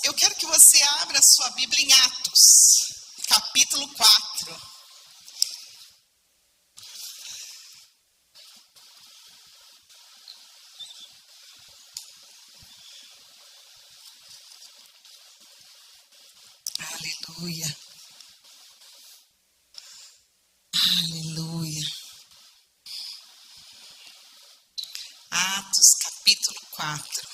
eu quero que você abra a sua Bíblia em Atos, capítulo 4. Aleluia. Aleluia. Atos, capítulo 4.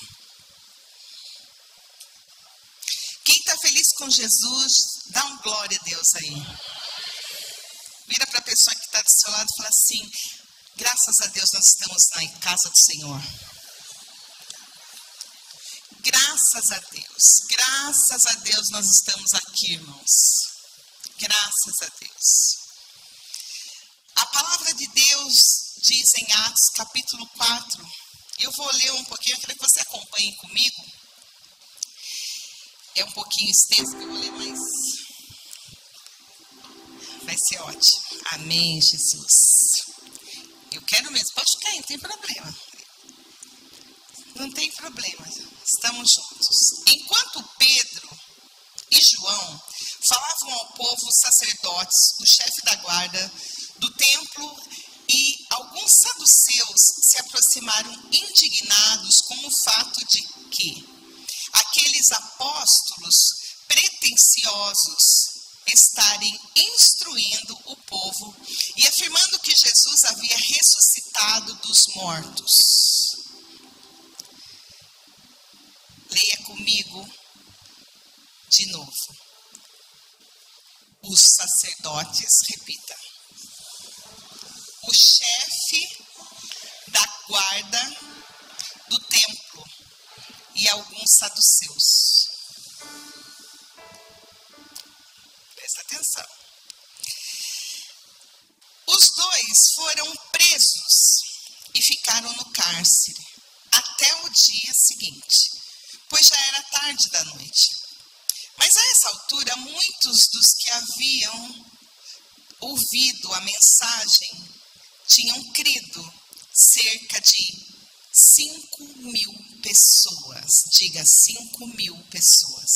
Quem está feliz com Jesus, dá um glória a Deus aí. Vira para a pessoa que está do seu lado e fala assim: graças a Deus nós estamos na casa do Senhor. Graças a Deus nós estamos aqui, irmãos. Graças a Deus. A palavra de Deus diz em Atos capítulo 4, eu vou ler um pouquinho, eu quero que você acompanhe comigo. É um pouquinho extenso, eu vou ler, mas vai ser ótimo. Amém, Jesus. Eu quero mesmo, pode ficar aí, não tem problema. Não tem problema, estamos juntos. Enquanto Pedro e João falavam ao povo, os sacerdotes, o chefe da guarda do templo e alguns saduceus se aproximaram indignados com o fato de que aqueles apóstolos pretensiosos estarem instruindo o povo e afirmando que Jesus havia ressuscitado dos mortos. Leia comigo de novo. Os sacerdotes, repita. O chefe da guarda do templo e alguns saduceus. Presta atenção. Os dois foram presos e ficaram no cárcere até o dia seguinte, pois já era tarde da noite. Mas a essa altura, muitos dos que haviam ouvido a mensagem tinham crido, cerca de 5.000 pessoas. Diga, 5.000 pessoas.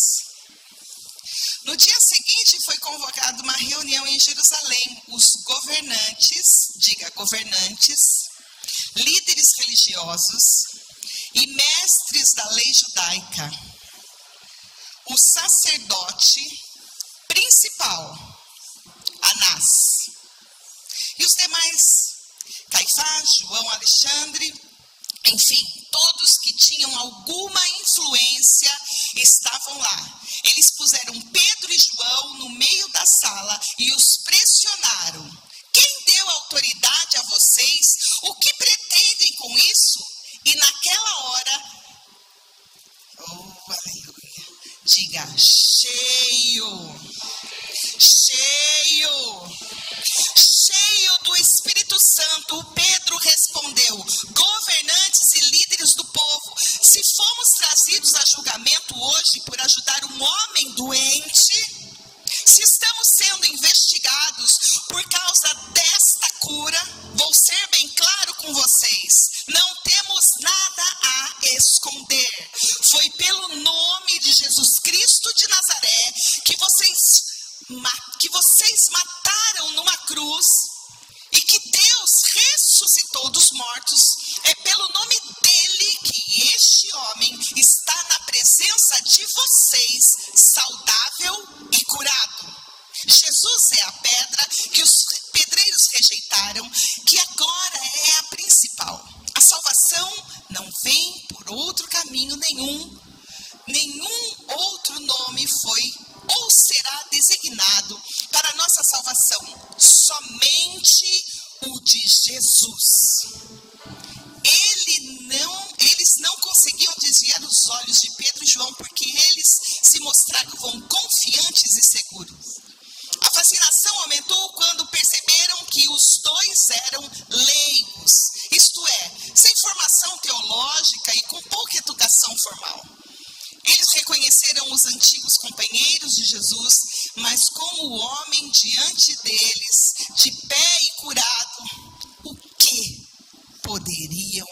No dia seguinte foi convocada uma reunião em Jerusalém. Os governantes, diga governantes, líderes religiosos e mestres da lei judaica, o sacerdote principal, Anás, e os demais, Caifás, João, Alexandre, enfim, todos que tinham alguma influência estavam lá. Eles puseram Pedro e João no meio da sala e os pressionaram. Quem deu autoridade a vocês? O que pretendem com isso? E naquela hora, oh, aleluia, diga, cheio do Espírito Santo, o Pedro respondeu: governantes e líderes do povo, se fomos trazidos a julgamento hoje por ajudar um homem doente, se estamos sendo investigados por causa desta cura, vou ser bem claro com vocês, não temos nada a esconder. Foi pelo nome de Jesus Cristo de Nazaré que vocês mataram numa cruz e que Deus ressuscitou dos mortos. É pelo nome dele que este homem está na presença de vocês, saudável e curado. Jesus é a pedra que os pedreiros rejeitaram, que agora é a principal. A salvação não vem por outro caminho nenhum outro nome foi ou será designado para a nossa salvação, somente o de Jesus. Eles não conseguiam desviar os olhos de Pedro e João, porque eles se mostravam confiantes e seguros. A fascinação aumentou quando perceberam que os dois eram leigos, isto é, sem formação teológica e com pouca educação formal. Eles reconheceram os antigos companheiros de Jesus, mas como o homem diante deles, de pé e curado, o que poderiam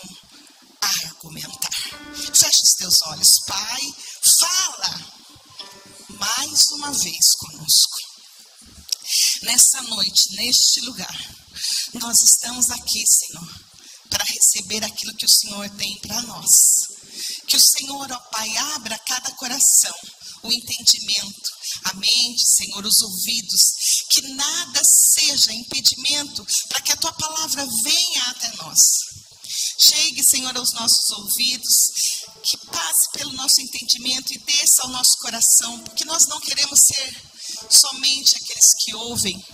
argumentar? Feche os teus olhos, Pai, fala uma vez conosco. Nessa noite, neste lugar, nós estamos aqui, Senhor, para receber aquilo que o Senhor tem para nós. Que o Senhor, ó Pai, abra cada coração, o entendimento, a mente, Senhor, os ouvidos, que nada seja impedimento para que a Tua palavra venha até nós. Chegue, Senhor, aos nossos ouvidos, que passe pelo nosso entendimento e desça ao nosso coração, porque nós não queremos ser somente aqueles que ouvem,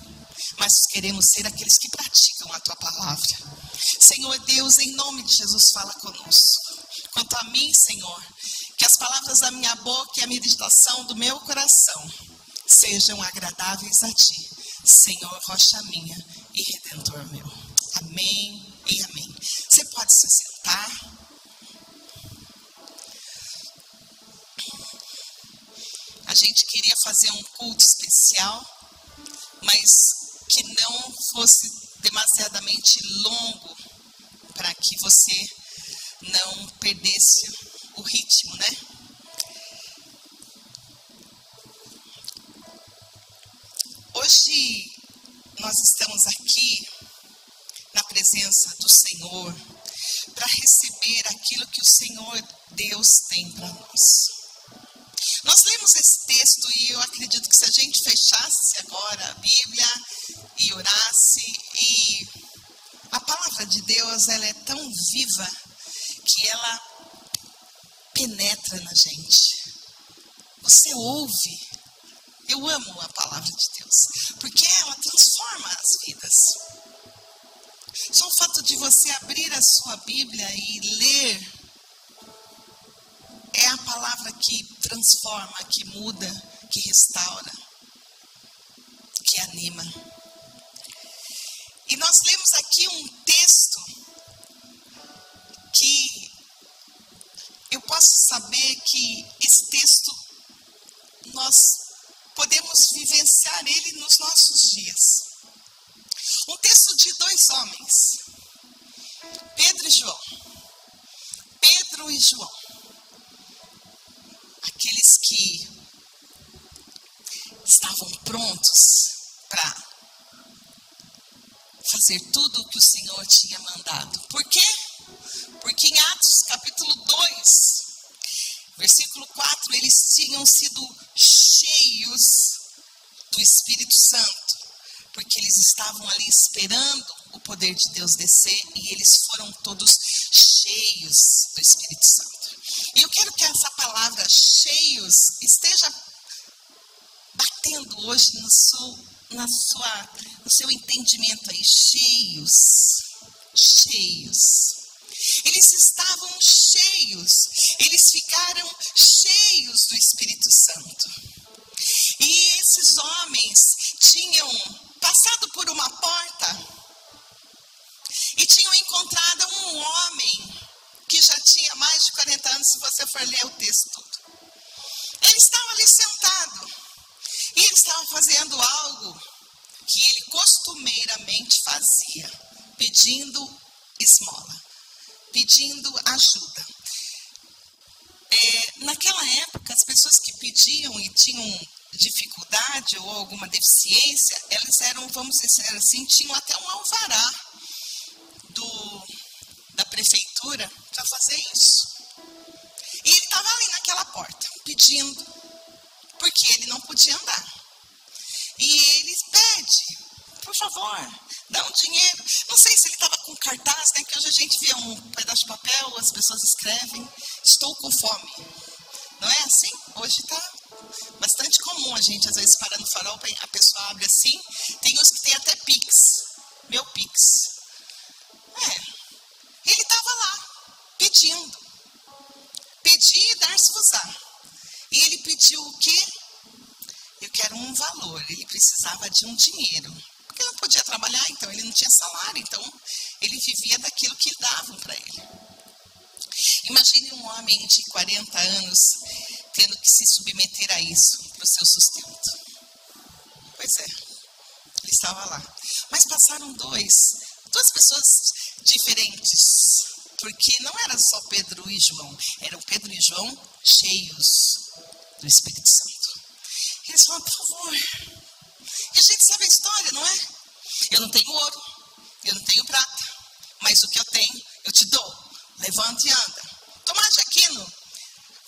mas queremos ser aqueles que praticam a Tua palavra. Senhor Deus, em nome de Jesus, fala conosco. Quanto a mim, Senhor, que as palavras da minha boca e a meditação do meu coração sejam agradáveis a Ti, Senhor, rocha minha e redentor meu. Amém e amém. Você pode se sentar. A gente queria fazer um culto especial, mas que não fosse demasiadamente longo, para que você não perdesse o ritmo, né? Hoje nós estamos aqui na presença do Senhor para receber aquilo que o Senhor Deus tem para nós. Nós lemos esse texto e eu acredito que se a gente fechasse agora a Bíblia e orasse, e a palavra de Deus, ela é tão viva que ela penetra na gente. Você ouve. Eu amo a palavra de Deus, porque ela transforma as vidas. Só o fato de você abrir a sua Bíblia e ler é a palavra que transforma, que muda, que restaura, que anima. E nós lemos aqui um texto que eu posso saber que esse texto nós podemos vivenciar ele nos nossos dias. Um texto de dois homens, Pedro e João. Pedro e João. Aqueles que estavam prontos para fazer tudo o que o Senhor tinha mandado. Por quê? Porque em Atos capítulo 2, versículo 4, eles tinham sido cheios do Espírito Santo, porque eles estavam ali esperando o poder de Deus descer e eles foram todos cheios do Espírito Santo. E eu quero que essa palavra cheios esteja batendo hoje no seu entendimento aí. Cheios. Eles estavam cheios, eles ficaram cheios do Espírito Santo. E esses homens tinham passado por uma porta e tinham encontrado um homem que já tinha mais de 40 anos, se você for ler o texto todo. Ele estava ali sentado e ele estava fazendo algo que ele costumeiramente fazia, pedindo esmola, pedindo ajuda. Naquela época, as pessoas que pediam e tinham dificuldade ou alguma deficiência, elas eram, vamos dizer assim, tinham até um alvará da prefeitura para fazer isso. E ele estava ali naquela porta, pedindo, porque ele não podia andar. E ele pede, por favor, dá um dinheiro. Não sei se ele estava com cartaz, né? Que hoje a gente vê um pedaço de papel, as pessoas escrevem, estou com fome. Não é assim? Hoje está bastante comum a gente, às vezes, parar no farol, a pessoa abre assim. Tem uns que tem até Pix, meu Pix. Ele estava lá, pedindo. Pedir e dar-se-vos-á. E ele pediu o quê? Eu quero um valor. Ele precisava de um dinheiro. Porque ele não podia trabalhar, então ele não tinha salário. Então ele vivia daquilo que davam para ele. Imagine um homem de 40 anos tendo que se submeter a isso para o seu sustento. Pois é, ele estava lá. Mas passaram duas pessoas diferentes. Porque não era só Pedro e João. Eram Pedro e João cheios do Espírito Santo. Eles falam, por favor. E a gente sabe a história, não é? Eu não tenho ouro, eu não tenho prata, mas o que eu tenho, eu te dou. Levanta e anda. Tomás de Aquino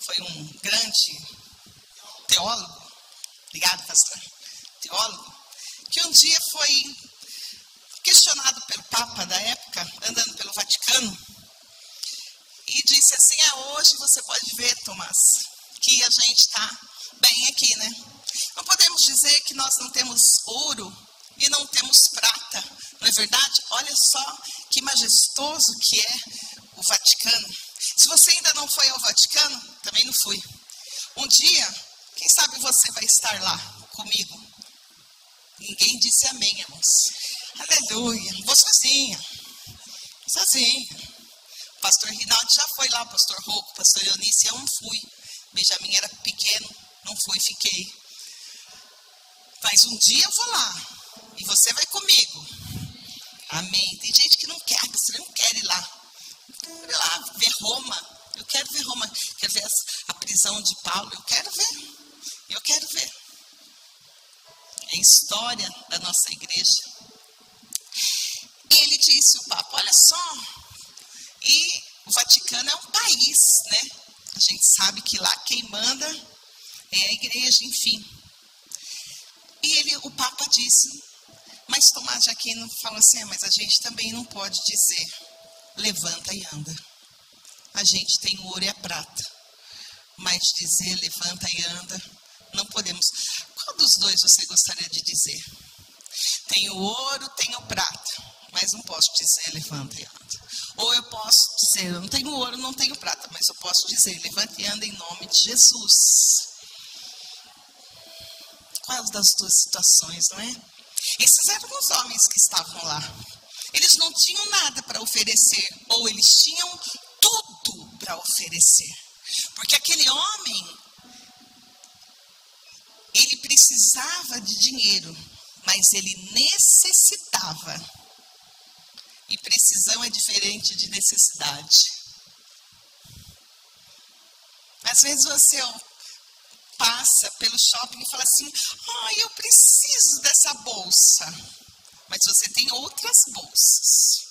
foi um grande teólogo, obrigado, pastor, teólogo, que um dia foi questionado pelo Papa da época, andando pelo Vaticano, e disse assim, hoje você pode ver, Tomás, que a gente está bem aqui, né? Não podemos dizer que nós não temos ouro e não temos prata, não é verdade? Olha só que majestoso que é o Vaticano. Se você ainda não foi ao Vaticano, também não fui. Um dia, quem sabe você vai estar lá comigo. Ninguém disse amém, irmãos. Aleluia. Vou sozinha. Sozinha. O pastor Rinaldo já foi lá, o pastor Rocco, o pastor Eunice, eu não fui. Benjamin era pequeno, não fui, fiquei. Mas um dia eu vou lá. E você vai comigo. Amém. Tem gente que não quer, você não quer ir lá. Eu quero ir lá ver Roma. Eu quero ver Roma. Quero ver a prisão de Paulo. Eu quero ver. Eu quero ver. É a história da nossa igreja. E ele disse, o Papa, olha só. E o Vaticano é um país, né? A gente sabe que lá quem manda é a igreja, enfim. E o Papa disse, mas Tomás de Aquino falou assim, mas a gente também não pode dizer, levanta e anda. A gente tem o ouro e a prata, mas dizer levanta e anda, não podemos. Qual dos dois você gostaria de dizer? Tenho ouro, tenho prata, mas não posso dizer levanta e anda. Ou eu posso dizer, eu não tenho ouro, não tenho prata, mas eu posso dizer levanta e anda em nome de Jesus. Qual das duas situações, não é? Esses eram os homens que estavam lá. Eles não tinham nada para oferecer, ou eles tinham tudo para oferecer. Porque aquele homem, ele precisava de dinheiro, mas ele necessitava. E precisão é diferente de necessidade. Às vezes você passa pelo shopping e fala assim, eu preciso dessa bolsa. Mas você tem outras bolsas.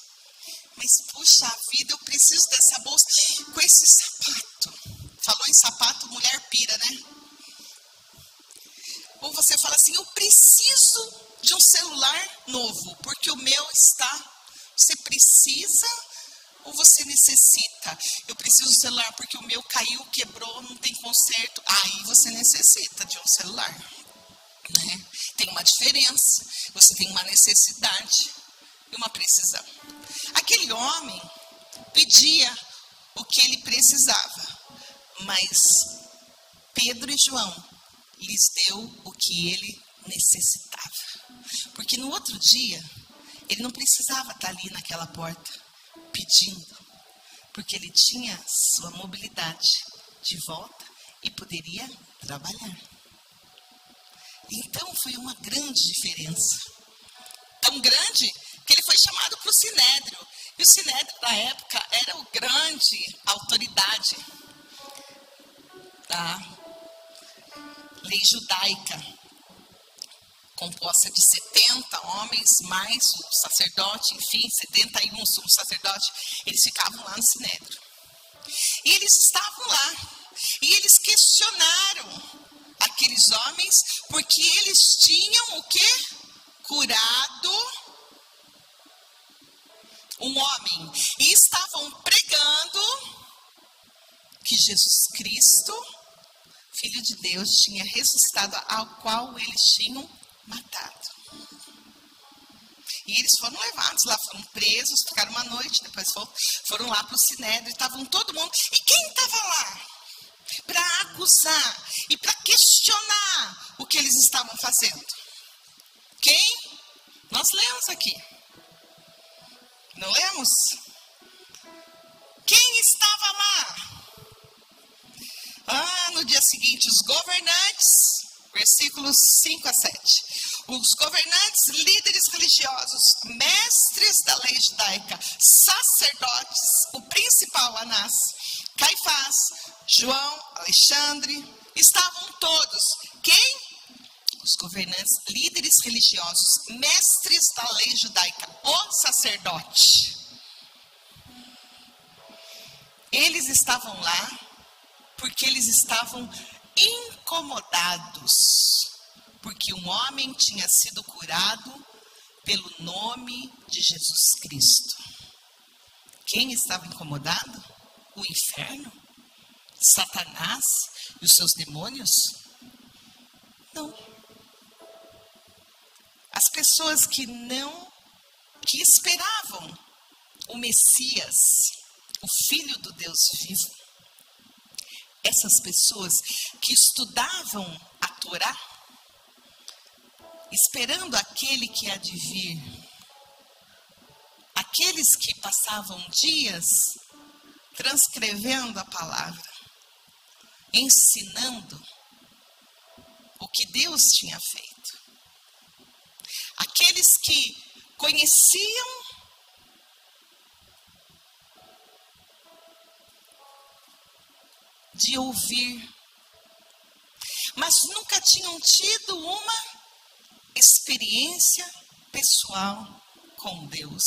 Mas, puxa vida, eu preciso dessa bolsa com esse sapato. Falou em sapato, mulher pira, né? Ou você fala assim, eu preciso de um celular novo, porque o meu está... Você precisa ou você necessita? Eu preciso de um celular porque o meu caiu, quebrou, não tem conserto. Aí você necessita de um celular, né? Tem uma diferença. Você tem uma necessidade e uma precisão. Aquele homem pedia o que ele precisava, mas Pedro e João lhes deu o que ele necessitava. Porque no outro dia, ele não precisava estar ali naquela porta pedindo, porque ele tinha sua mobilidade de volta e poderia trabalhar. Então foi uma grande diferença. Tão grande que ele foi chamado para o Sinédrio. E o Sinédrio da época era o grande autoridade da lei judaica, composta de 70 homens, mais o sacerdote, enfim, 71 sumos sacerdotes, eles ficavam lá no Sinédrio. E eles estavam lá, e eles questionaram aqueles homens, porque eles tinham o quê? Curado um homem. E estavam pregando que Jesus Cristo, Filho de Deus, tinha ressuscitado, ao qual eles tinham matado. E eles foram levados lá, foram presos, ficaram uma noite, depois foram lá para o Sinédrio, estavam todo mundo. E quem estava lá para acusar e para questionar o que eles estavam fazendo? Quem? Nós lemos aqui. Não lemos? Quem estava lá? No dia seguinte, os governantes, versículos 5 a 7. Os governantes, líderes religiosos, mestres da lei judaica, sacerdotes, o principal Anás, Caifás, João, Alexandre, estavam todos. Quem? os governantes, líderes religiosos, mestres da lei judaica, o sacerdote. Eles estavam lá porque eles estavam incomodados, porque um homem tinha sido curado pelo nome de Jesus Cristo. Quem estava incomodado? O inferno? Satanás e os seus demônios? Não. As pessoas que esperavam o Messias, o Filho do Deus vivo, essas pessoas que estudavam a Torá, esperando aquele que há de vir, aqueles que passavam dias transcrevendo a palavra, ensinando o que Deus tinha feito, aqueles que conheciam de ouvir, mas nunca tinham tido uma experiência pessoal com Deus.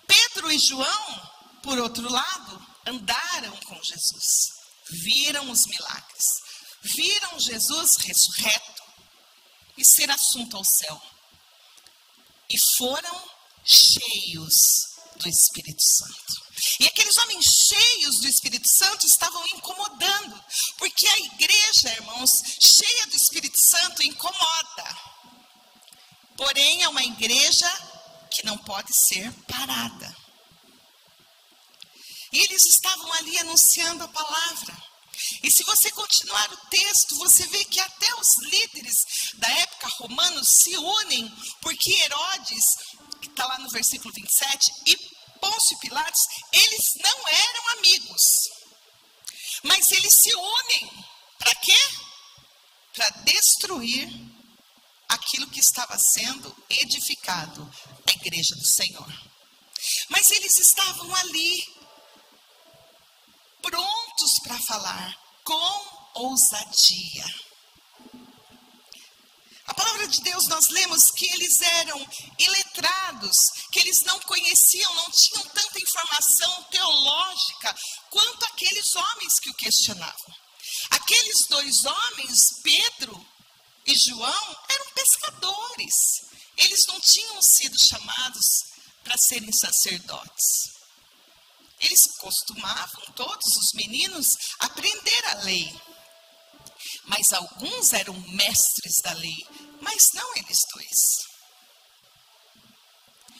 Pedro e João, por outro lado, andaram com Jesus, viram os milagres, viram Jesus ressurreto e ser assunto ao céu, e foram cheios do Espírito Santo. E aqueles homens cheios do Espírito Santo estavam incomodando, porque a igreja, irmãos, cheia do Espírito Santo incomoda. Porém, é uma igreja que não pode ser parada. E eles estavam ali anunciando a palavra. E se você continuar o texto, você vê que até os líderes da época romanos se unem, porque Herodes, que está lá no versículo 27, e Pôncio Pilatos, eles não eram amigos. Mas eles se unem. Para quê? Para destruir aquilo que estava sendo edificado, a igreja do Senhor. Mas eles estavam ali, prontos para falar, com ousadia. A palavra de Deus, nós lemos que eles eram iletrados, que eles não conheciam, não tinham tanta informação teológica quanto aqueles homens que o questionavam. Aqueles dois homens, Pedro e João, eram pescadores. Eles não tinham sido chamados para serem sacerdotes. Eles costumavam, todos os meninos, aprender a lei. Mas alguns eram mestres da lei, mas não eles dois.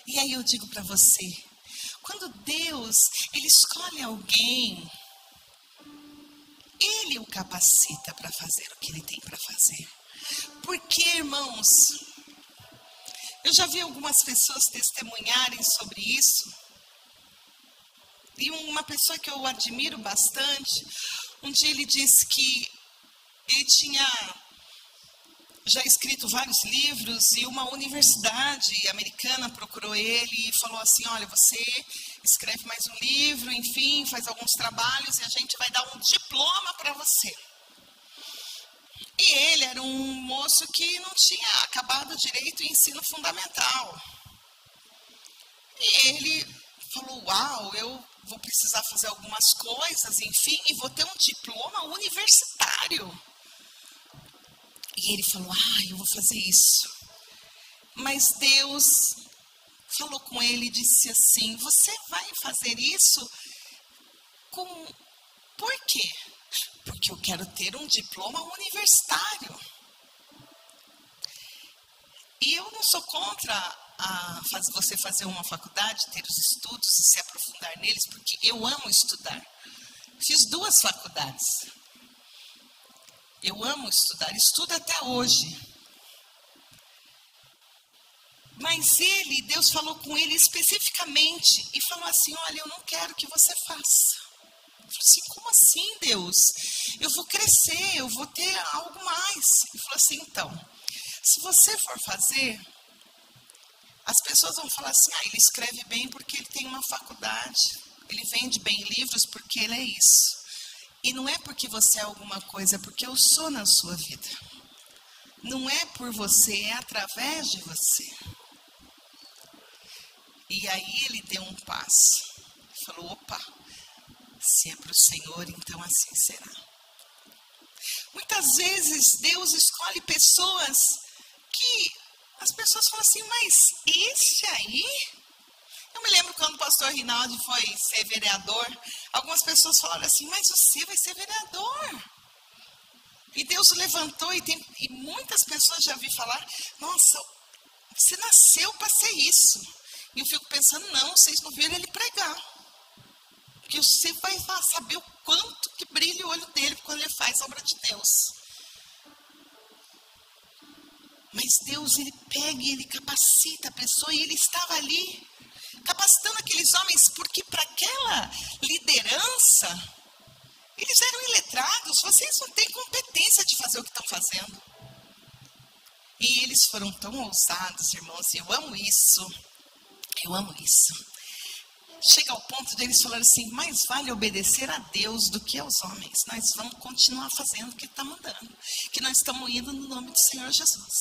E aí eu digo para você, quando Deus, Ele escolhe alguém, Ele o capacita para fazer o que Ele tem para fazer. Porque, irmãos, eu já vi algumas pessoas testemunharem sobre isso. E uma pessoa que eu admiro bastante, um dia ele disse que ele tinha já escrito vários livros e uma universidade americana procurou ele e falou assim, olha, você escreve mais um livro, enfim, faz alguns trabalhos e a gente vai dar um diploma para você. E ele era um moço que não tinha acabado direito o ensino fundamental. E ele falou, uau, eu vou precisar fazer algumas coisas, enfim, e vou ter um diploma universitário. E ele falou, eu vou fazer isso. Mas Deus falou com ele e disse assim, você vai fazer isso por quê? Porque eu quero ter um diploma universitário. E eu não sou contra você fazer uma faculdade, ter os estudos e se aprofundar neles, porque eu amo estudar. Fiz 2 faculdades. Eu amo estudar, estudo até hoje. Mas Deus falou com ele especificamente e falou assim, olha, eu não quero que você faça. Eu falei assim, como assim, Deus? Eu vou crescer, eu vou ter algo mais. Ele falou assim, então, se você for fazer, as pessoas vão falar assim, ele escreve bem porque ele tem uma faculdade, ele vende bem livros porque ele é isso. E não é porque você é alguma coisa, é porque eu sou na sua vida. não é por você, é através de você. E aí ele deu um passo. Falou, opa, se é para o Senhor, então assim será. Muitas vezes Deus escolhe pessoas que as pessoas falam assim, mas esse aí? Eu me lembro quando o pastor Rinaldi foi ser vereador, algumas pessoas falaram assim, mas você vai ser vereador. E Deus o levantou e muitas pessoas já vi falar, nossa, você nasceu para ser isso. E eu fico pensando, não, vocês não viram ele pregar. Porque você vai saber o quanto que brilha o olho dele quando ele faz a obra de Deus. Mas Deus, ele pega e ele capacita a pessoa, e ele estava ali, capacitando aqueles homens, porque para aquela liderança, eles eram iletrados, vocês não têm competência de fazer o que estão fazendo. E eles foram tão ousados, irmãos, e eu amo isso. Eu amo isso. Chega ao ponto de eles falarem assim, mais vale obedecer a Deus do que aos homens. Nós vamos continuar fazendo o que está mandando. Que nós estamos indo no nome do Senhor Jesus.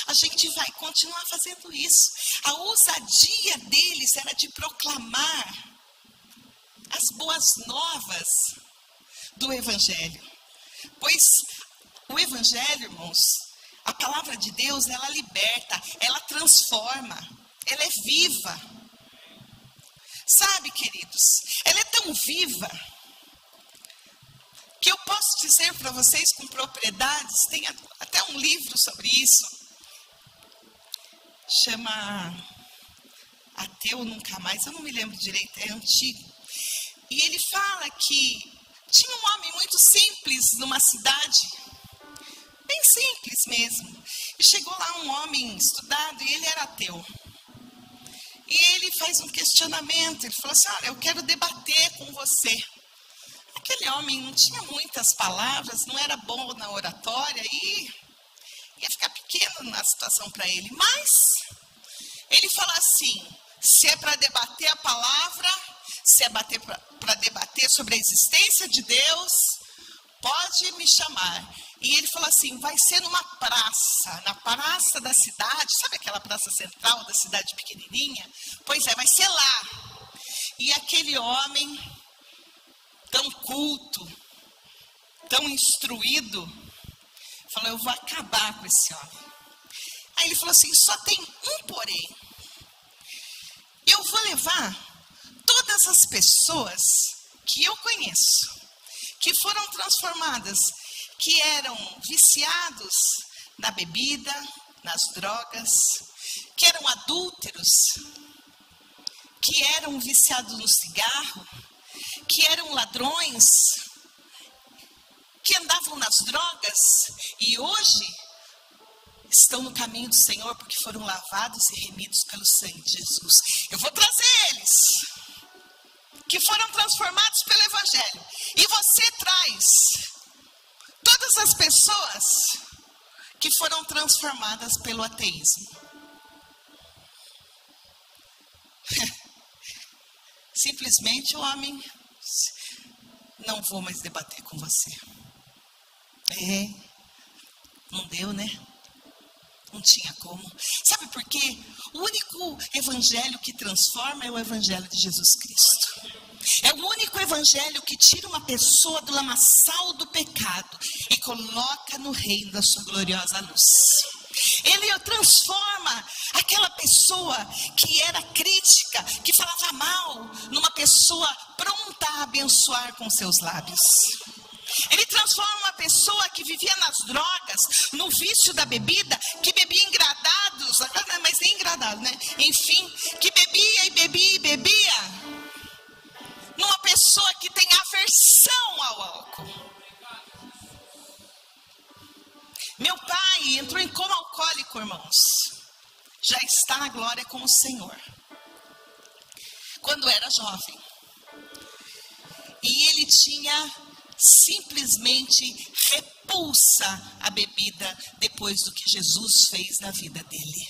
A gente vai continuar fazendo isso. A ousadia deles era de proclamar as boas novas do Evangelho. Pois o Evangelho, irmãos, a palavra de Deus, ela liberta, ela transforma, ela é viva. Sabe, queridos, ela é tão viva que eu posso dizer para vocês com propriedades, tem até um livro sobre isso, chama Ateu Nunca Mais, eu não me lembro direito, é antigo. E ele fala que tinha um homem muito simples numa cidade, bem simples mesmo. E chegou lá um homem estudado e ele era ateu. E ele faz um questionamento, ele falou assim, olha, eu quero debater com você. Aquele homem não tinha muitas palavras, não era bom na oratória e ia ficar pequeno na situação para ele. Mas ele fala assim, se é para debater a palavra, se é para debater sobre a existência de Deus, pode me chamar. E ele falou assim, vai ser numa praça, na praça da cidade, sabe aquela praça central da cidade pequenininha? Pois é, vai ser lá. E aquele homem, tão culto, tão instruído, falou, eu vou acabar com esse homem. Aí ele falou assim, só tem um porém. Eu vou levar todas as pessoas que eu conheço, que foram transformadas, que eram viciados na bebida, nas drogas, que eram adúlteros, que eram viciados no cigarro, que eram ladrões, que andavam nas drogas e hoje estão no caminho do Senhor porque foram lavados e remidos pelo sangue de Jesus. Eu vou trazer eles, que foram transformados pelo Evangelho. E você traz todas as pessoas que foram transformadas pelo ateísmo. Simplesmente o homem, não vou mais debater com você. Não deu, né? Não tinha como. Sabe por quê? O único evangelho que transforma é o evangelho de Jesus Cristo. É o único evangelho que tira uma pessoa do lamaçal do pecado e coloca no reino da sua gloriosa luz. Ele transforma aquela pessoa que era crítica, que falava mal, numa pessoa pronta a abençoar com seus lábios. Ele transforma uma pessoa que vivia nas drogas, no vício da bebida, que bebia engradados, mas nem engradado, né? Enfim, que bebia e bebia e bebia, numa pessoa que tem aversão ao álcool. Meu pai entrou em coma alcoólico, irmãos. Já está na glória com o Senhor. Quando era jovem. E ele tinha simplesmente repulsa a bebida depois do que Jesus fez na vida dele.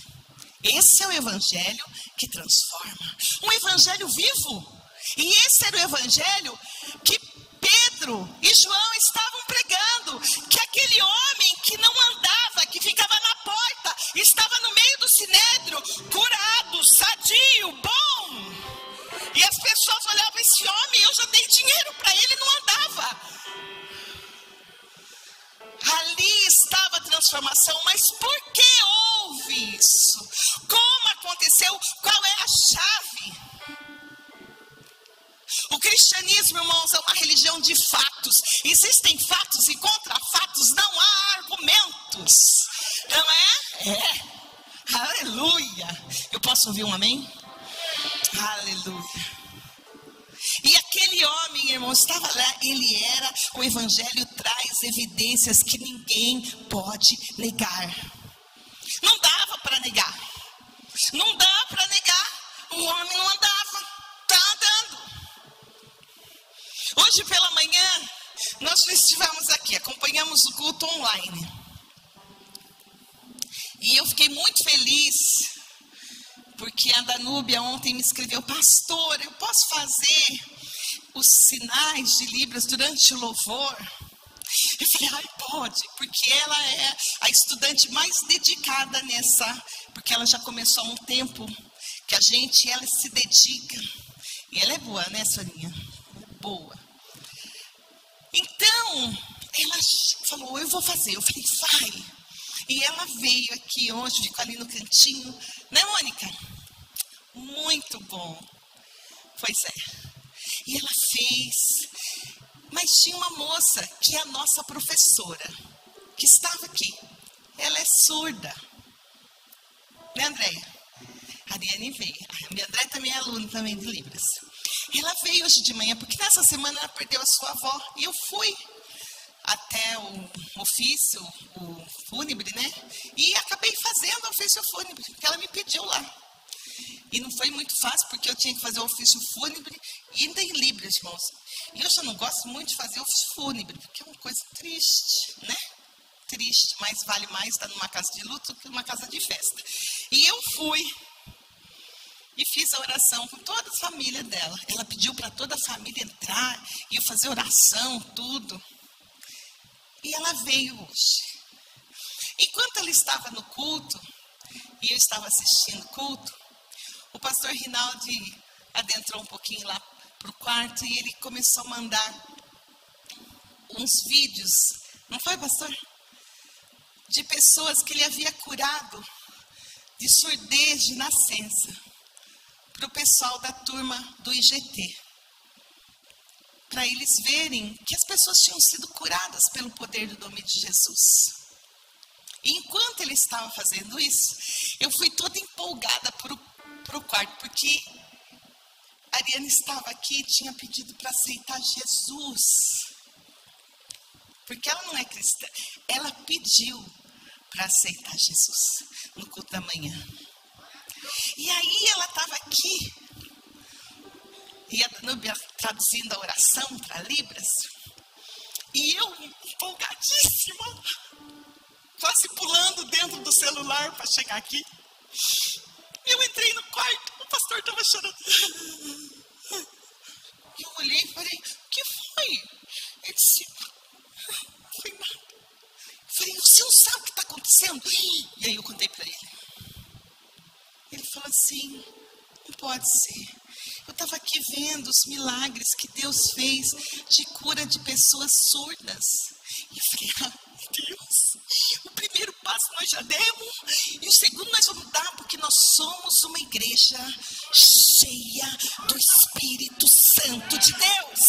Esse é o evangelho que transforma. Um evangelho vivo. E esse era o evangelho que Pedro e João estavam pregando. Que aquele homem que não andava, que ficava Ali estava a transformação, mas por que houve isso? Como aconteceu? Qual é a chave? O cristianismo, irmãos, é uma religião de fatos. Existem fatos e contra fatos não há argumentos. Não é? É. Aleluia. Eu posso ouvir um amém? Aleluia. E aquele homem, irmão, estava lá, ele era, o evangelho traz evidências que ninguém pode negar. Não dava para negar. Não dá para negar. O homem não andava, está andando. Hoje pela manhã, nós estivemos aqui, acompanhamos o culto online. E eu fiquei muito feliz, porque a Danúbia ontem me escreveu: pastor, eu posso fazer os sinais de Libras durante o louvor? Eu falei: ai, pode, porque ela é a estudante mais dedicada nessa, porque ela já começou há um tempo, que ela se dedica. E ela é boa, né, Soninha? Boa. Então, ela falou: eu vou fazer. Eu falei: vai. E ela veio aqui hoje, ficou ali no cantinho. Né, Mônica? Muito bom. Pois é. E ela fez. Mas tinha uma moça, que é a nossa professora, que estava aqui. Ela é surda. Né, Andréia? A Ariane veio. A minha Andréia também é aluna também de Libras. Ela veio hoje de manhã, porque nessa semana ela perdeu a sua avó. E eu fui até o ofício, o fúnebre, né? E acabei fazendo o ofício fúnebre, porque ela me pediu lá. E não foi muito fácil, porque eu tinha que fazer o ofício fúnebre e ainda em Libras, irmãos. E eu já não gosto muito de fazer o ofício fúnebre, porque é uma coisa triste, né? Triste, mas vale mais estar numa casa de luto do que numa casa de festa. E eu fui e fiz a oração com toda a família dela. Ela pediu para toda a família entrar e eu fazer oração, tudo. E ela veio hoje. Enquanto ela estava no culto, e eu estava assistindo o culto, o pastor Rinaldi adentrou um pouquinho lá para o quarto e ele começou a mandar uns vídeos, não foi, pastor? De pessoas que ele havia curado de surdez de nascença, para o pessoal da turma do IGT. Para eles verem que as pessoas tinham sido curadas pelo poder do nome de Jesus. E enquanto ele estava fazendo isso, eu fui toda empolgada para o quarto, porque a Ariane estava aqui e tinha pedido para aceitar Jesus. Porque ela não é cristã, ela pediu para aceitar Jesus no culto da manhã. E aí ela estava aqui, e a Danúbia traduzindo a oração para Libras, e eu empolgadíssima, quase pulando dentro do celular para chegar aqui. Eu entrei no quarto, o pastor estava chorando. Eu olhei e falei: o que foi? Ele disse: não foi nada. Eu falei: você não sabe o que está acontecendo? E aí eu contei para ele. Ele falou assim: não pode ser. Eu estava aqui vendo os milagres que Deus fez de cura de pessoas surdas. E eu falei: ah, Deus, o primeiro passo nós já demos, e o segundo nós vamos dar, porque nós somos uma igreja cheia do Espírito Santo de Deus.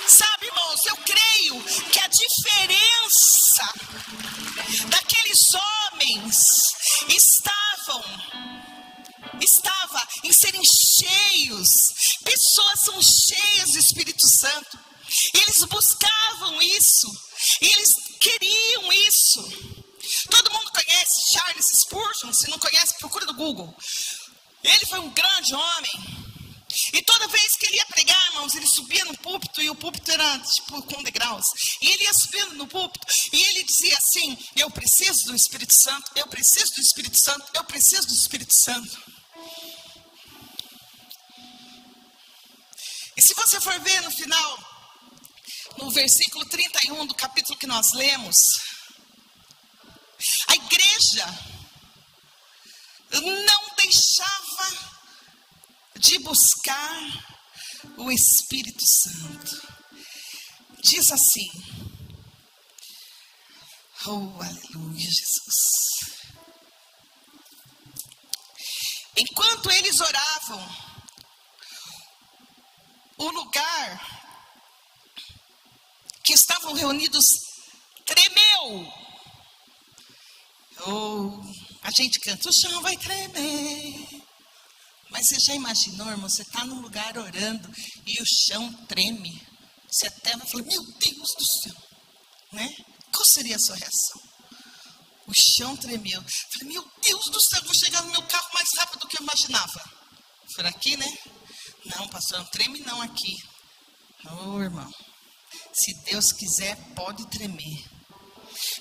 Sabe, irmãos, eu creio que a diferença daqueles homens estava em serem cheios. Pessoas são cheias do Espírito Santo. Eles buscavam isso. Eles queriam isso. Todo mundo conhece Charles Spurgeon. Se não conhece, procura no Google. Ele foi um grande homem. E toda vez que ele ia pregar, irmãos, ele subia no púlpito, e o púlpito era tipo com degraus. E ele ia subindo no púlpito, e ele dizia assim: eu preciso do Espírito Santo, eu preciso do Espírito Santo, eu preciso do Espírito Santo. E se você for ver no final, no versículo 31 do capítulo que nós lemos, a igreja não deixava de buscar o Espírito Santo. Diz assim, oh, aleluia, Jesus. Enquanto eles oravam, o lugar que estavam reunidos tremeu. Oh, a gente canta, o chão vai tremer. Mas você já imaginou, irmão, você está num lugar orando e o chão treme. Você até vai falar, meu Deus do céu, né? Qual seria a sua reação? O chão tremeu. Eu falei, meu Deus do céu, vou chegar no meu carro mais rápido do que eu imaginava. Por aqui, né? Não, pastor, não treme não aqui. Oh, irmão, se Deus quiser, pode tremer.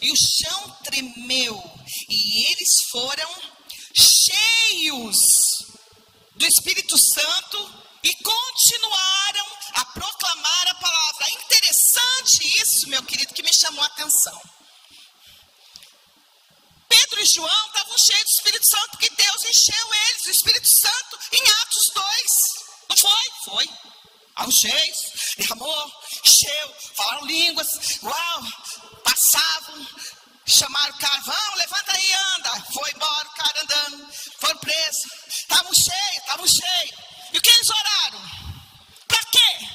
E o chão tremeu e eles foram cheios do Espírito Santo e continuaram a proclamar a palavra. Interessante isso, meu querido, que me chamou a atenção. Pedro e João estavam cheios do Espírito Santo, porque Deus encheu eles do Espírito Santo em Atos 2. Não foi? Foi. Estavam cheios, derramou, encheu, falaram línguas, uau, passavam, chamaram o cara, vamos, levanta aí, anda. Foi embora o cara andando, foram presos, estavam cheios. E o que eles oraram? Para quê?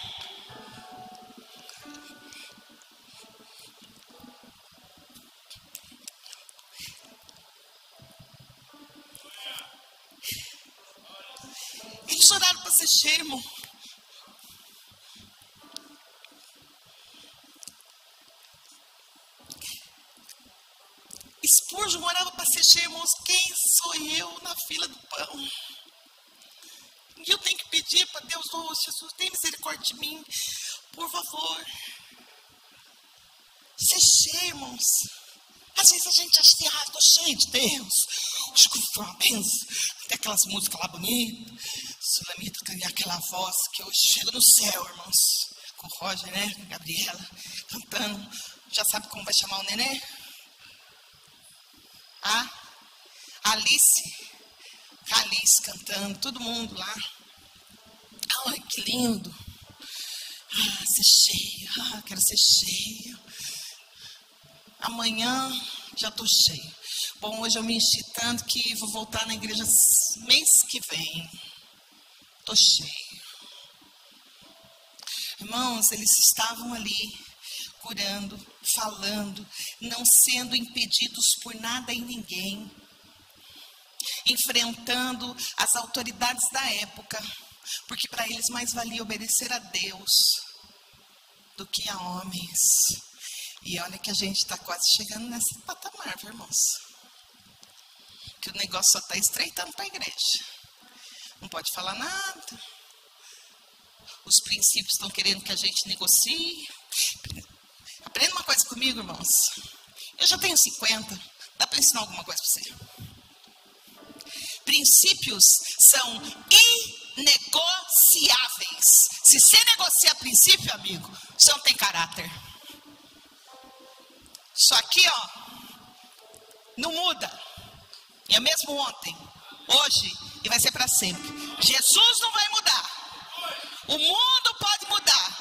Eles oraram para ser cheio, irmão. Spurgeon orava para ser cheio, irmãos. Quem sou eu na fila do pão? E eu tenho que pedir para Deus, oh Jesus, tem misericórdia de mim, por favor. Ser cheio, irmãos. Às vezes a gente acha que, estou cheio de Deus. Hoje foi uma benção. Tem aquelas músicas lá bonitas. Sulamita tem aquela voz que hoje chega no céu, irmãos. Com o Roger, né? Com a Gabriela, cantando. Já sabe como vai chamar o neném? Alice cantando, todo mundo lá. Ai, que lindo. Ser cheio. Quero ser cheio. Amanhã já estou cheio. Bom, hoje eu me enchi tanto que vou voltar na igreja mês que vem. Estou cheio. Irmãos, eles estavam ali curando, falando, não sendo impedidos por nada e ninguém, enfrentando as autoridades da época, porque para eles mais valia obedecer a Deus do que a homens. E olha que a gente está quase chegando nesse patamar, viu, irmãos? Que o negócio só está estreitando para a igreja. Não pode falar nada. Os princípios estão querendo que a gente negocie. Aprenda uma coisa comigo, irmãos. Eu já tenho 50. Dá para ensinar alguma coisa para você? Princípios são inegociáveis. Se você negociar princípio, amigo, você não tem caráter. Isso aqui, não muda. É mesmo ontem, hoje e vai ser para sempre. Jesus não vai mudar. O mundo pode mudar.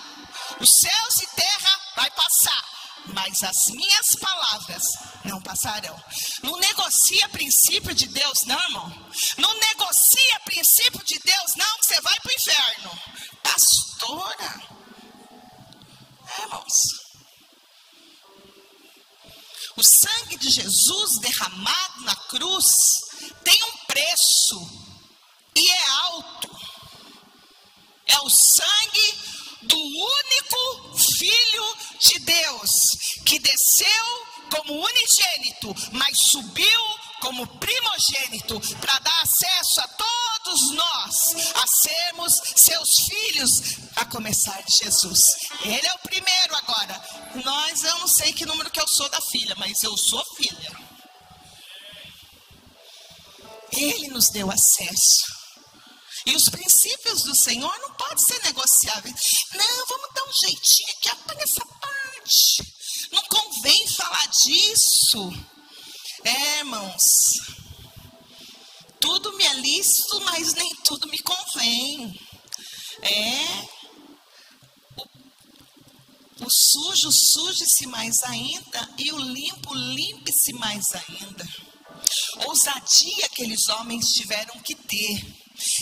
Os céus e terra vai passar. Mas as minhas palavras não passarão. Não negocia princípio de Deus, não, irmão. Não negocia princípio de Deus, não, que você vai para o inferno. Pastora. Irmãos. O sangue de Jesus derramado na cruz tem um preço e é alto. É o sangue do único Filho de Deus, que desceu como unigênito, mas subiu como primogênito, para dar acesso a todos nós, a sermos seus filhos, a começar de Jesus. Ele é o primeiro agora. Eu não sei que número que eu sou da filha, mas eu sou filha. Ele nos deu acesso. E os princípios do Senhor não podem ser negociáveis. Não, vamos dar um jeitinho aqui, apaga essa parte. Não convém falar disso. Irmãos, tudo me é lícito, mas nem tudo me convém. O sujo, suje-se mais ainda, e o limpo, limpe-se mais ainda. Ousadia aqueles homens tiveram que ter,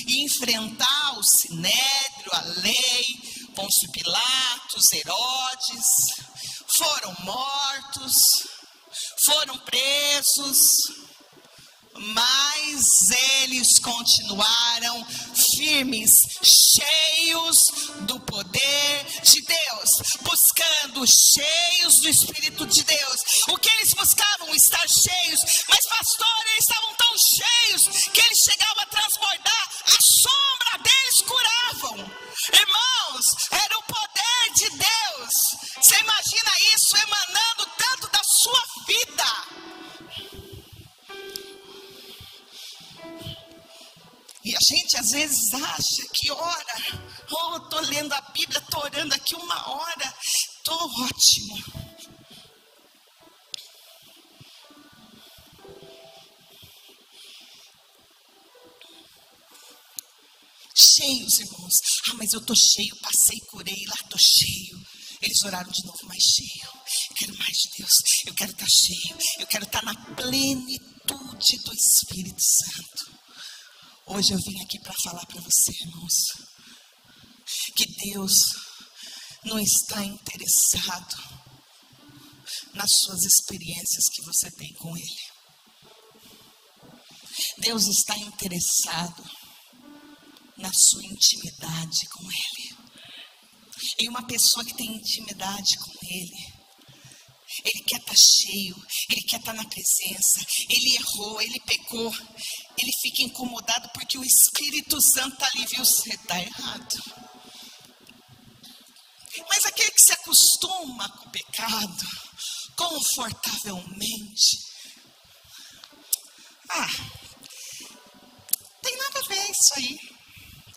e enfrentar o sinédrio, a lei, Pôncio Pilatos, Herodes, foram mortos, foram presos, mas eles continuaram firmes, cheios do poder de Deus, buscando, cheios do Espírito de Deus. O que eles buscavam? Estar cheios, mas pastor, eles estavam tão cheios que eles chegavam a transbordar, a sombra deles curavam. Irmãos, era o poder de Deus. Você imagina isso emanando tanto da sua vida? E a gente às vezes acha que ora, estou lendo a Bíblia, estou orando aqui 1 hora, estou ótimo. Cheios, irmãos. Mas eu estou cheio, passei, curei, lá estou cheio. Eles oraram de novo, mais cheio. Eu quero mais de Deus, eu quero estar cheio, eu quero estar na plenitude do Espírito Santo. Hoje eu vim aqui para falar para você, irmãos, que Deus não está interessado nas suas experiências que você tem com Ele. Deus está interessado na sua intimidade com Ele. E uma pessoa que tem intimidade com Ele, ele quer estar cheio, ele quer estar na presença. Ele errou, ele pecou, ele fica incomodado porque o Espírito Santo está ali, viu? Você está errado. Mas aquele que se acostuma com o pecado, confortavelmente, tem nada a ver isso aí.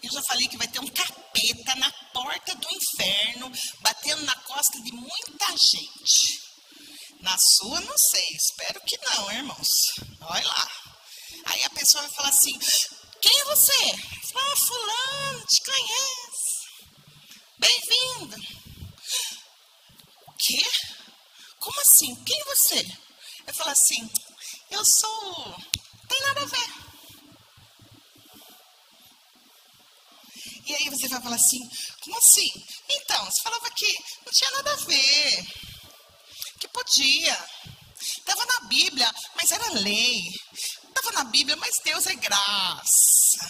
Eu já falei que vai ter um capeta na porta do inferno, batendo na costa de muita gente. Na sua, não sei, espero que não, irmãos. Olha lá. Aí a pessoa vai falar assim, quem é você? Fala, fulano, te conhece. Bem-vindo. O quê? Como assim? Quem é você? Eu falo assim, eu sou... Não tem nada a ver. E aí você vai falar assim, como assim? Então, você falava que não tinha nada a ver. Que podia. Estava na Bíblia, mas era lei. Estava na Bíblia, mas Deus é graça.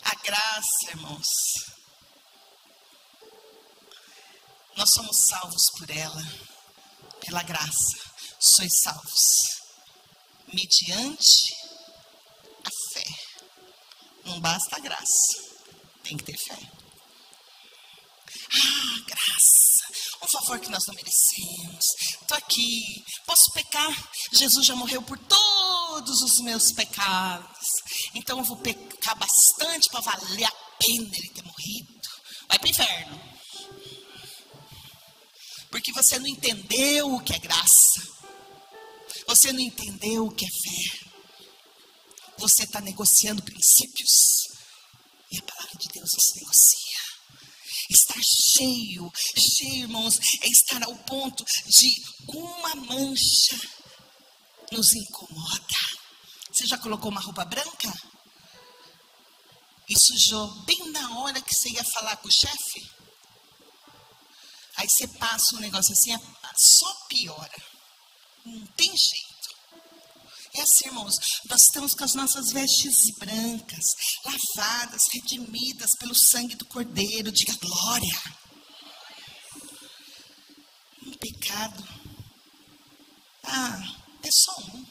A graça, irmãos. Nós somos salvos por ela. Pela graça. Sois salvos. Mediante a fé. Não basta a graça. Tem que ter fé. Graça. Um favor que nós não merecemos. Estou aqui. Posso pecar? Jesus já morreu por todos os meus pecados. Então eu vou pecar bastante para valer a pena ele ter morrido. Vai para o inferno. Porque você não entendeu o que é graça. Você não entendeu o que é fé. Você está negociando princípios. E a palavra de Deus não se negocia. Estar cheio, irmãos, é estar ao ponto de uma mancha nos incomoda. Você já colocou uma roupa branca? E sujou bem na hora que você ia falar com o chefe? Aí você passa um negócio assim, só piora. Não tem jeito. É assim, irmãos, nós estamos com as nossas vestes brancas, lavadas, redimidas pelo sangue do Cordeiro. Diga glória. Um pecado. É só um.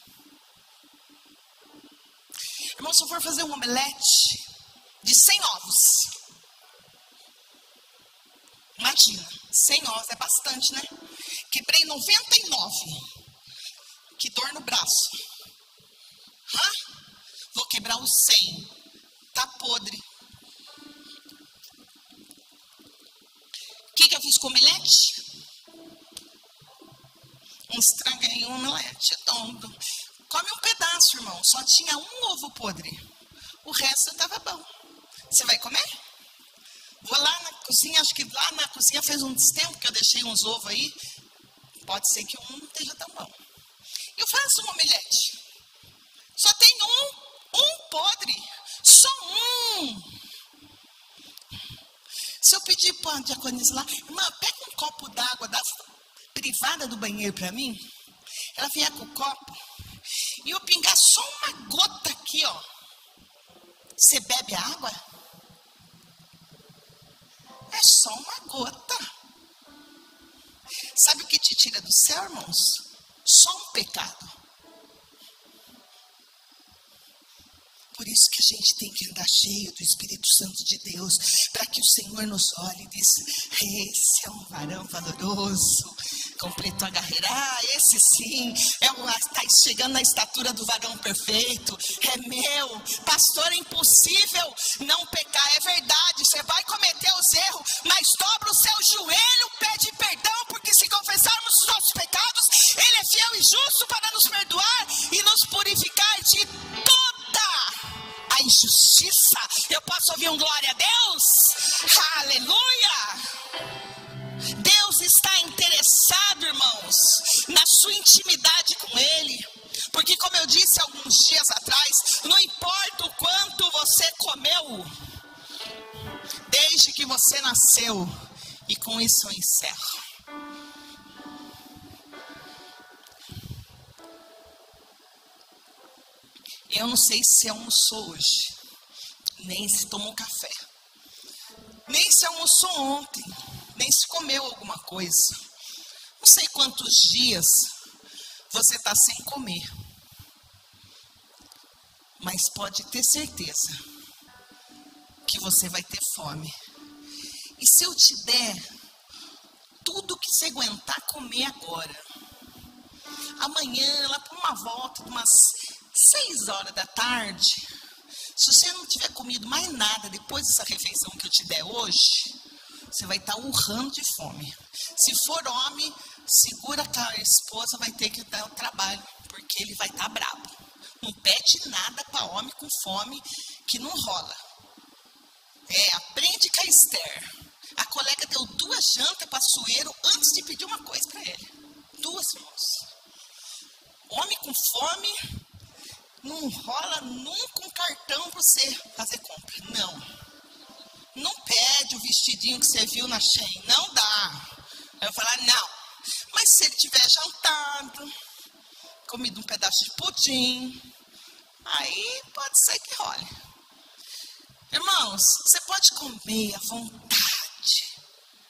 Irmão, se eu for fazer um omelete de 100 ovos, imagina, 100 ovos é bastante, né? Quebrei 99. Que dor no braço. Vou quebrar os 100. Tá podre. O que eu fiz com o omelete? Estraguei um omelete todo. Come um pedaço, irmão. Só tinha um ovo podre. O resto estava bom. Você vai comer? Vou lá na cozinha, acho que lá na cozinha fez um tempo que eu deixei uns ovos aí. Pode ser que um não esteja tão bom. Eu faço uma omelete. Só tem um podre. Só um. Se eu pedir para a diaconisa lá, irmã, pega um copo d'água da privada do banheiro para mim. Ela vier com o copo e eu pingar só uma gota aqui, ó. Você bebe a água? É só uma gota. Sabe o que te tira do céu, irmãos? Só um pecado. Por isso que a gente tem que andar cheio do Espírito Santo de Deus, para que o Senhor nos olhe e diz, esse é um varão valoroso, completou a carreira, esse sim, está chegando na estatura do varão perfeito, é meu, pastor, é impossível não pecar, é verdade, você vai cometer os erros, mas dobra o seu joelho, pede perdão, porque se confessarmos os nossos pecados, Ele é fiel e justo para nos perdoar e nos purificar de toda a injustiça. Eu posso ouvir um glória a Deus? Aleluia! Deus está interessado, irmãos, na sua intimidade com Ele. Porque, como eu disse alguns dias atrás, não importa o quanto você comeu, desde que você nasceu, e com isso eu encerro. Eu não sei se almoçou hoje, nem se tomou café, nem se almoçou ontem, nem se comeu alguma coisa. Não sei quantos dias você está sem comer, mas pode ter certeza que você vai ter fome. E se eu te der tudo que você aguentar comer agora, amanhã, lá por uma volta de umas 6 horas da tarde, se você não tiver comido mais nada depois dessa refeição que eu te der hoje, você vai estar urrando de fome. Se for homem, segura que a esposa vai ter que dar o trabalho, porque ele vai estar bravo. Não pede nada para homem com fome, que não rola. Aprende com a Esther. A colega deu 2 jantas para Sueiro antes de pedir uma coisa para ele. 2, irmãos. Homem com fome não rola nunca um cartão para você fazer compra. Não pede o vestidinho que você viu na Shein. Não dá. Eu vou falar, não. Mas se ele tiver jantado, comido um pedaço de pudim, aí pode ser que role. Irmãos, você pode comer à vontade,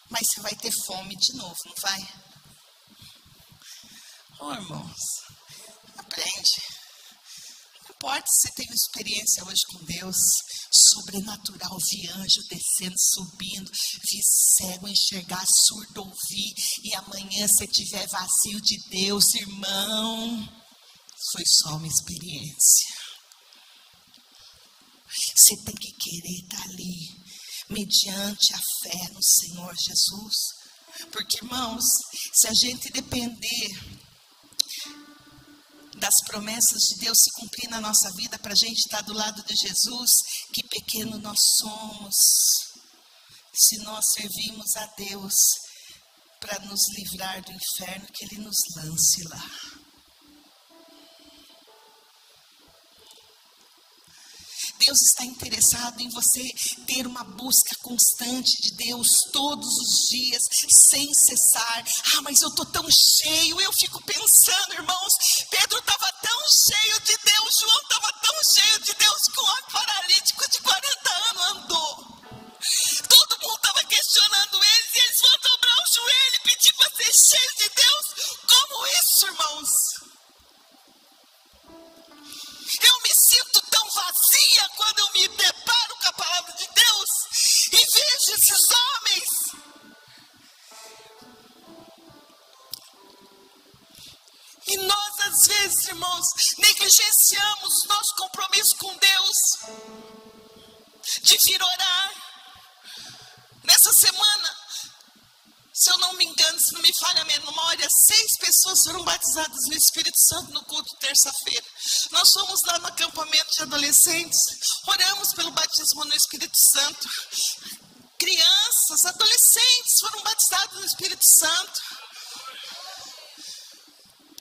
mas você vai ter fome de novo, não vai? Irmãos, aprende. Não importa se você tem uma experiência hoje com Deus, sobrenatural, vi anjo descendo, subindo, vi cego enxergar, surdo ouvir, e amanhã você estiver vazio de Deus, irmão, foi só uma experiência. Você tem que querer estar ali, mediante a fé no Senhor Jesus. Porque, irmãos, se a gente depender das promessas de Deus se cumprir na nossa vida, para a gente estar do lado de Jesus, que pequeno nós somos, se nós servimos a Deus para nos livrar do inferno, que Ele nos lance lá. Deus está interessado em você ter uma busca constante de Deus todos os dias, sem cessar. Mas eu estou tão cheio, eu fico pensando, irmãos, Pedro estava tão cheio de Deus, João estava tão cheio de Deus, que o homem paralítico de 40 anos andou. Todo mundo estava questionando eles, e eles vão dobrar o joelho e pedir para ser cheio de Deus. Como isso, irmãos? Eu me sinto tão vazia quando eu me deparo com a palavra de Deus e vejo esses homens. E nós, às vezes, irmãos, negligenciamos o nosso compromisso com Deus de vir orar. Nessa semana, se eu não me engano, se não me falha a memória, 6 pessoas foram batizadas no Espírito Santo no culto de terça-feira. Nós fomos lá no acampamento de adolescentes, oramos pelo batismo no Espírito Santo. Crianças crianças, adolescentes foram batizados no Espírito Santo.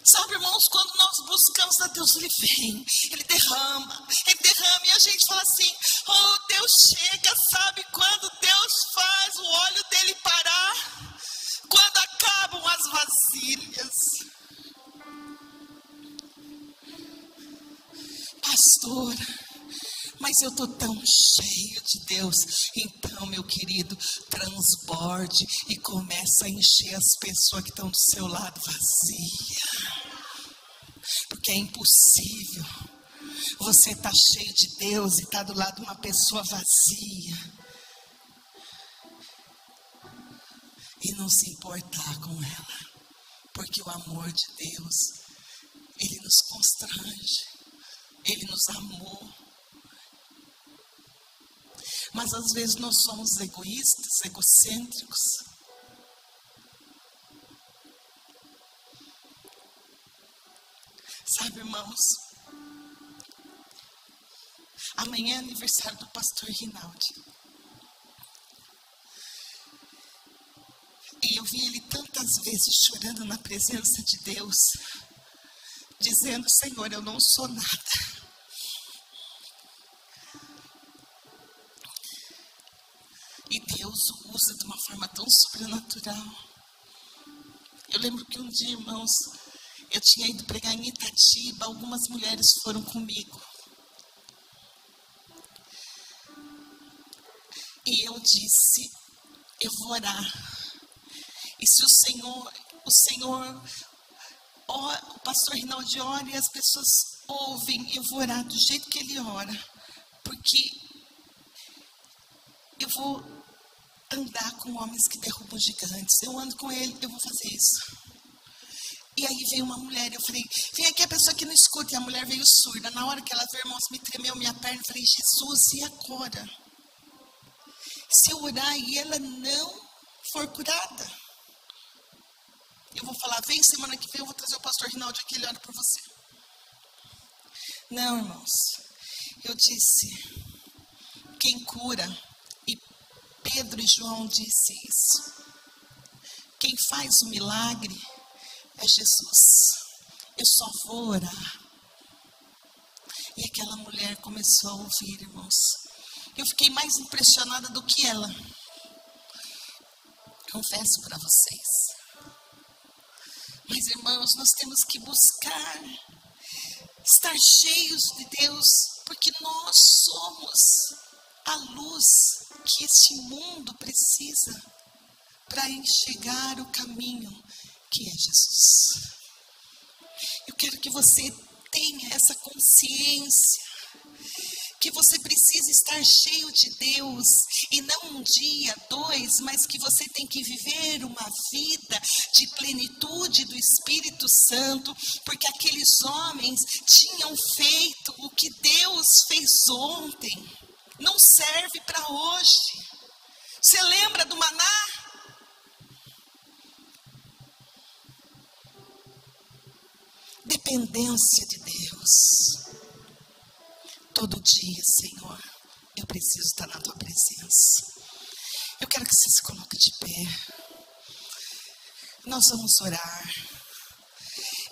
Sabe, irmãos, quando nós buscamos a Deus, Ele vem, Ele derrama, e a gente fala assim, oh, Deus chega, sabe quando Deus faz o óleo dele parar? Quando acabam as vasilhas. Pastora, mas eu estou tão cheio de Deus. Então, meu querido, transborde e começa a encher as pessoas que estão do seu lado vazia. Porque é impossível você estar cheio de Deus e estar do lado de uma pessoa vazia e não se importar com ela. Porque o amor de Deus, Ele nos constrange, Ele nos amou. Mas às vezes nós somos egoístas, egocêntricos. Sabe, irmãos, amanhã é aniversário do pastor Rinaldi. E eu vi ele tantas vezes chorando na presença de Deus, dizendo, Senhor, eu não sou nada. E Deus o usa de uma forma tão sobrenatural. Eu lembro que um dia, irmãos, eu tinha ido pregar em Itatiba, algumas mulheres foram comigo. E eu disse, eu vou orar. E se o pastor Rinaldi ora e as pessoas ouvem, eu vou orar do jeito que ele ora. Porque eu vou andar com homens que derrubam gigantes. Eu ando com ele, eu vou fazer isso. E aí veio uma mulher, eu falei, vem aqui a pessoa que não escuta. E a mulher veio surda. Na hora que ela veio, irmãos, me tremeu minha perna. Eu falei, Jesus, e agora? Se eu orar e ela não for curada, eu vou falar, vem semana que vem, eu vou trazer o pastor Rinaldi aqui, ele ora por você. Não, irmãos, eu disse, quem cura, e Pedro e João disse isso, quem faz o milagre é Jesus. Eu só vou orar. E aquela mulher começou a ouvir, irmãos. Eu fiquei mais impressionada do que ela. Confesso para vocês. Mas, irmãos, nós temos que buscar estar cheios de Deus, porque nós somos a luz que este mundo precisa para enxergar o caminho que é Jesus. Eu quero que você tenha essa consciência que você precisa estar cheio de Deus, e não um dia, 2, mas que você tem que viver uma vida de plenitude do Espírito Santo, porque aqueles homens tinham feito o que Deus fez ontem, não serve para hoje. Você lembra do maná? Dependência de Deus. Todo dia, Senhor, eu preciso estar na Tua presença. Eu quero que você se coloque de pé. Nós vamos orar.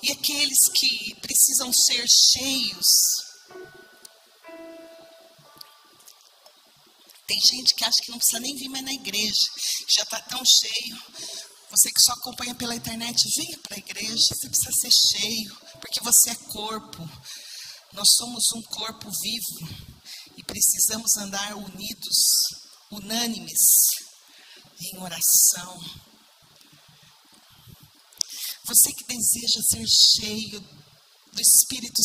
E aqueles que precisam ser cheios. Tem gente que acha que não precisa nem vir mais na igreja, já está tão cheio. Você que só acompanha pela internet, venha para a igreja, você precisa ser cheio, porque você é corpo. Nós somos um corpo vivo e precisamos andar unidos, unânimes, em oração. Você que deseja ser cheio do Espírito